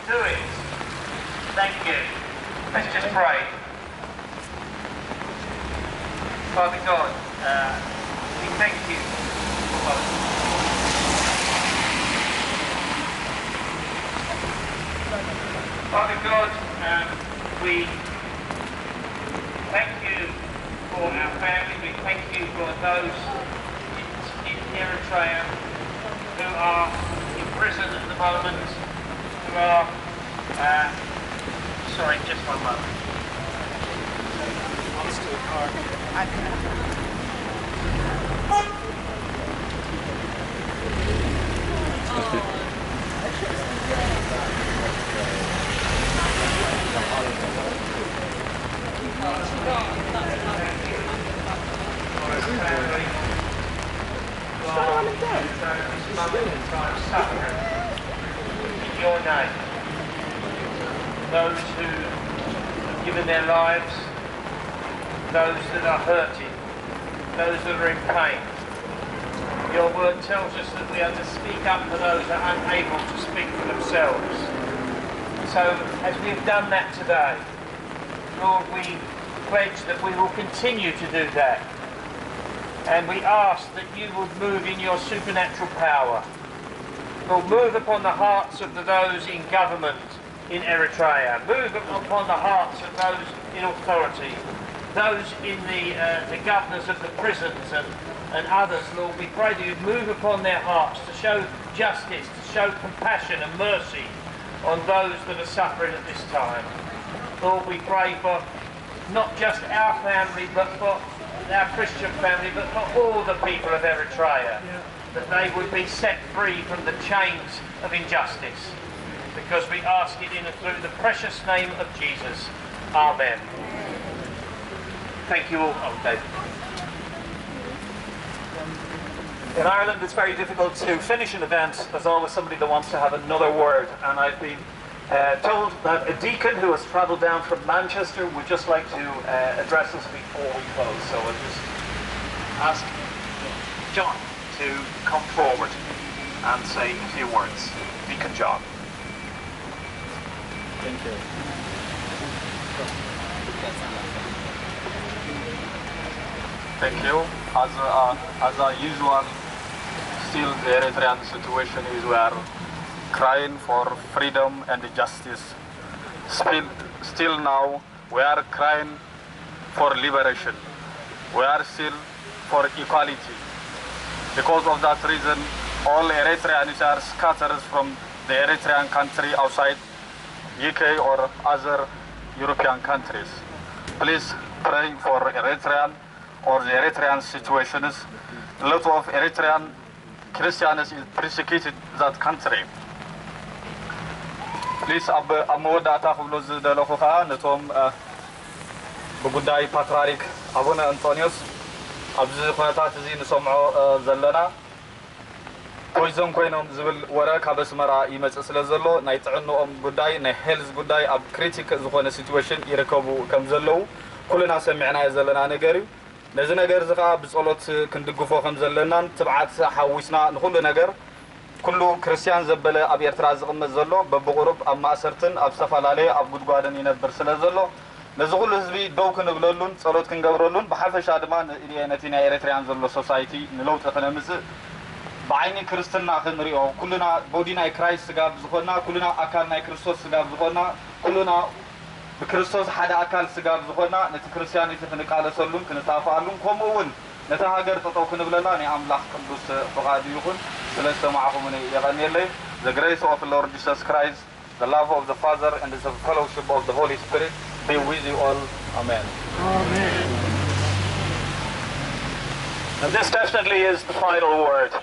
do it. Thank you. Let's just pray. Father God, we thank you for Father God, we thank you for our family. We thank you for those in Eritrea who are in prison at the moment, who are, sorry, just one moment. In your name, those who have given their lives, those that are hurting, those that are in pain. Your word tells us that we are to speak up for those that are unable to speak for themselves. So as we have done that today, Lord, we pledge that we will continue to do that. And we ask that you would move in your supernatural power. Lord, move upon the hearts of those in government in Eritrea. Move upon the hearts of those in authority. Those in the governors of the prisons and others, Lord, we pray that you'd move upon their hearts to show justice, to show compassion and mercy on those that are suffering at this time. Lord, we pray for not just our family, but for our Christian family, but for all the people of Eritrea, that they would be set free from the chains of injustice. Because we ask it in and through the precious name of Jesus. Amen. Thank you all. Oh, David. In Ireland, it's very difficult to finish an event. There's always somebody that wants to have another word, and I've been told that a deacon who has travelled down from Manchester would just like to address us before we close. So I'll just ask John to come forward and say a few words. Deacon John. Thank you. Thank you. As usual, still the Eritrean situation is we are crying for freedom and justice. Still now, we are crying for liberation. We are still for equality. Because of that reason, all Eritreans are scattered from the Eritrean country outside UK or other European countries. Please pray for Eritrean or the Eritrean situations. A lot of Eritrean Christians is persecuted that country. Please ኣብ መወዳእታ ክብሎ ዝደለኹ ከዓ ነቶም ብጉዳይ ፓትርያሪክ ኣቡነ እንጠንዮስ ኣብዚ ኩነታት እዚ ንሰምዖ ዘለና ፖይዞን ኮይኖም ዝብል ወረ ካብ ኣስመራ ይመጽእ ስለ ዘሎ ናይ ጥዕንኦም ጉዳይ ናይ ሄልዝ ጉዳይ ኣብ ክሪቲክ ዝኾነ ሲቹዌሽን ይርከቡ ከም ዘለዉ ኩልና ሰሚዕናዮ ዘለና ነገር እዩ ነዚ ነገር እዚ ከዓ ብጸሎት ክንድግፎ ከም ዘለናን ትብዓት ሓዊስና ንኹሉ ነገር ኩሉ ክርስቲያን ዘበለ ኣብ ኤርትራ ዝቕመጥ ዘሎ በብቁሩብ ኣብ ማእሰርትን ኣብ ዝተፈላለዩ ኣብ ጉድጓድን ይነብር ስለ ዘሎ ነዚ ኩሉ ህዝቢ ደው ክንብለሉን ጸሎት ክንገብረሉን ብሓፈሻ ድማ ነቲ ናይ ኤርትራያን ዘሎ ሶሳይቲ ንለውጢ ክነምጽእ بعيني كريستنا خنريو كلنا بودينا كرايست سجاب زخنا كلنا أكل ناي كريستوس سجاب زخنا كلنا بكريستوس حدا أكل سجاب زخنا نتكريستيان يتخنق على سلون كنتافعلون كمون نتهاجر تطوكن بلاني أملاخ قدوس فقادي يكون سلسة معهم من يغني لي the grace of the Lord Jesus Christ the love of the Father and the fellowship of the Holy Spirit be with you all. Amen. Amen. And this definitely is the final word.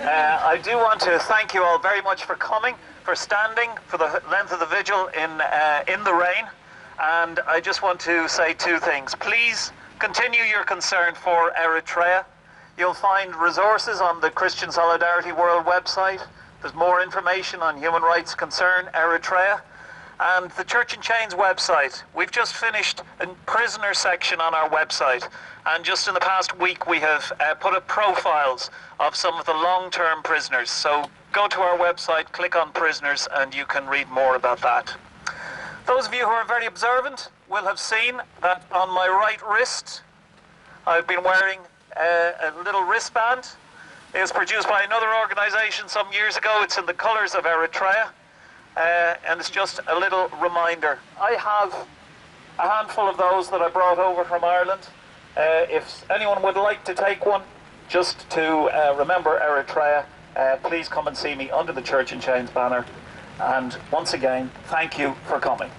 I do want to thank you all very much for coming, for standing for the length of the vigil in the rain. And I just want to say two things. Please continue your concern for Eritrea. You'll find resources on the Christian Solidarity World website. There's more information on Human Rights Concern Eritrea. And the Church in Chains website. We've just finished a prisoner section on our website. And just in the past week, we have put up profiles of some of the long-term prisoners. So go to our website, click on prisoners, and you can read more about that. Those of you who are very observant will have seen that on my right wrist I've been wearing a little wristband. It was produced by another organisation some years ago. It's in the colours of Eritrea, and it's just a little reminder. I have a handful of those that I brought over from Ireland. If anyone would like to take one, just to remember Eritrea, please come and see me under the Church in Chains banner. And once again, thank you for coming.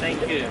Thank you.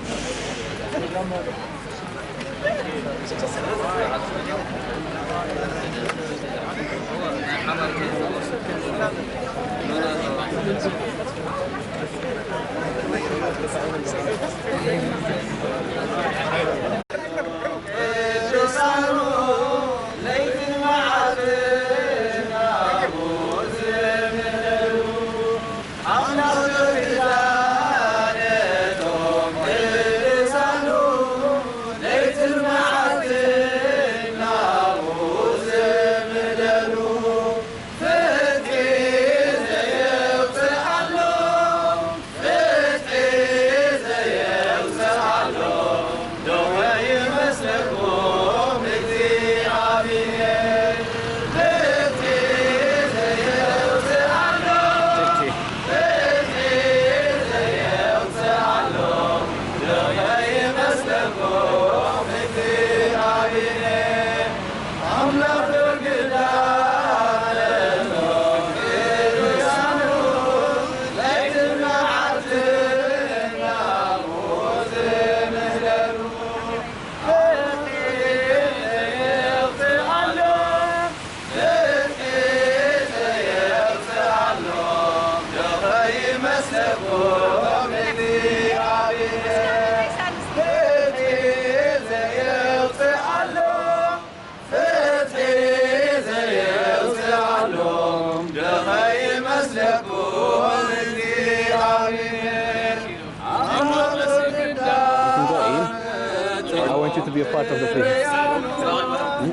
To be a part of the prayer.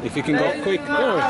If you can go quick, don't worry.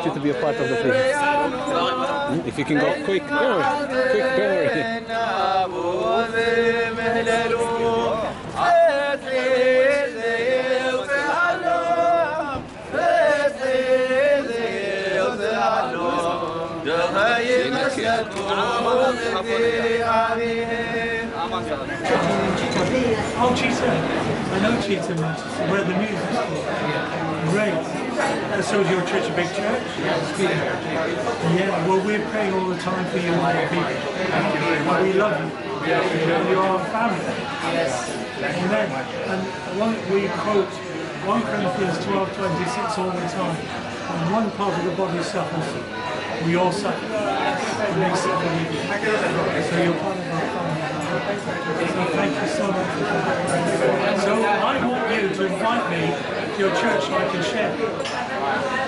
To be a part of the prayer. If you can go quick, don't worry. Oh, Cheetah. I know Cheetah, where the music's from. Great. So is your church a big church? Yeah, well, we're praying all the time for you and your people. We love you. You're our family. Amen. And we quote 1 Corinthians 12:26 all the time. When one part of the body suffers, we all suffer. It makes it very good. So you're part of our family. So thank you so much. So I want you to invite me to your church so I can share.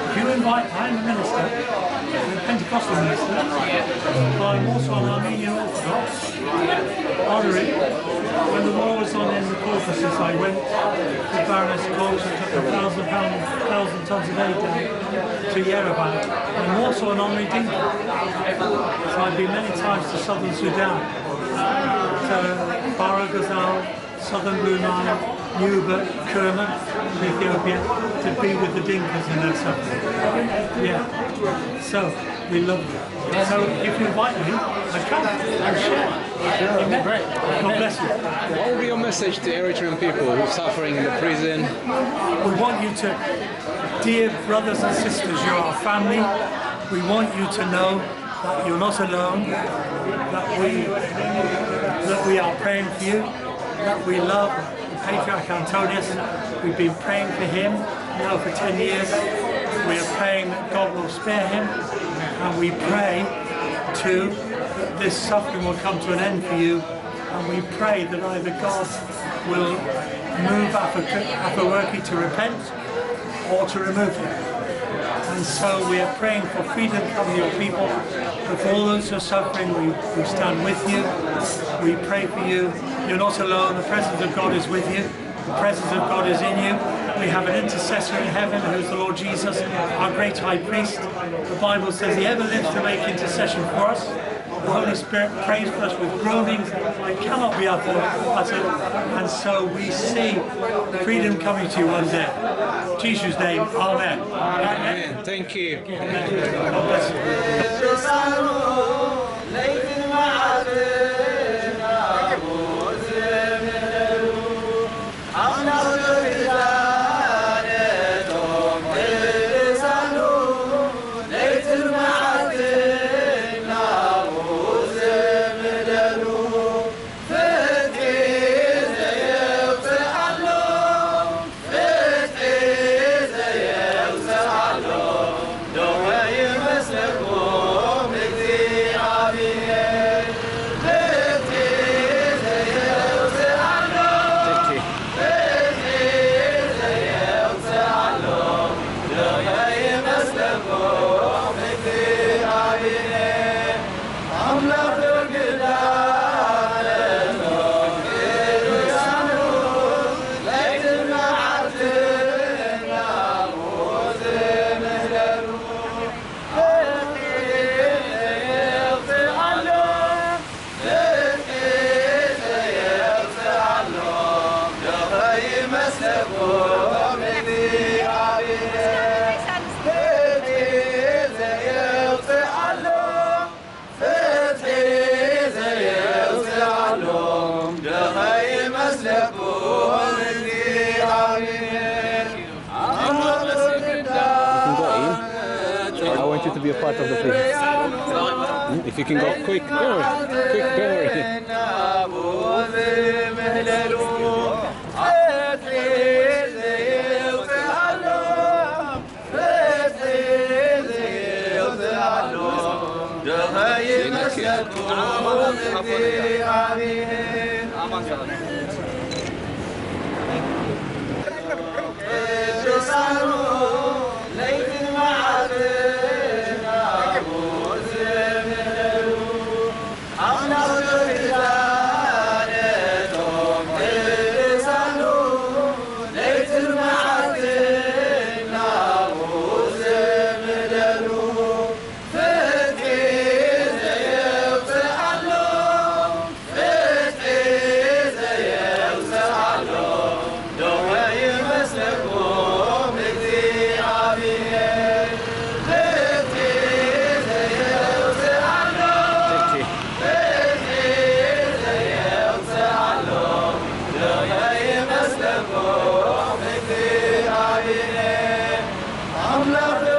If you invite, I'm a minister, I'm a Pentecostal minister, but I'm also an Armenian Orthodox, honorary. When the war was on in the Caucasus, I went to Baroness Cox and took 1,000 tons of aid down to Yerevan. I'm also an honorary deacon. So I've been many times to southern Sudan, to Baragazal, southern Brunei, Yuba, Kerma, Ethiopia, to be with the Dinkas in their suffering. Yeah. So, we love you. So, if you invite me, I come and share. Amen. God bless you. What will be your message to Eritrean people who are suffering in the prison? We want you to, dear brothers and sisters, you're our family. We want you to know that you're not alone, that we are praying for you, that we love Patriarch Antonius. We've been praying for him now for 10 years. We are praying that God will spare him, and we pray too that this suffering will come to an end for you, and we pray that either God will move Afewerki to repent or to remove him. And so we are praying for freedom from your people, but for all those who are suffering, we stand with you. We pray for you. You're not alone. The presence of God is with you. The presence of God is in you. We have an intercessor in heaven who's the Lord Jesus, our great high priest. The Bible says he ever lives to make intercession for us. The Holy Spirit prays for us with groanings that cannot be uttered. And so we see freedom coming to you one day. In Jesus' name, amen. Amen. Thank you. God bless you. To be a part of the prayer. If you can go quick, don't worry. أملاك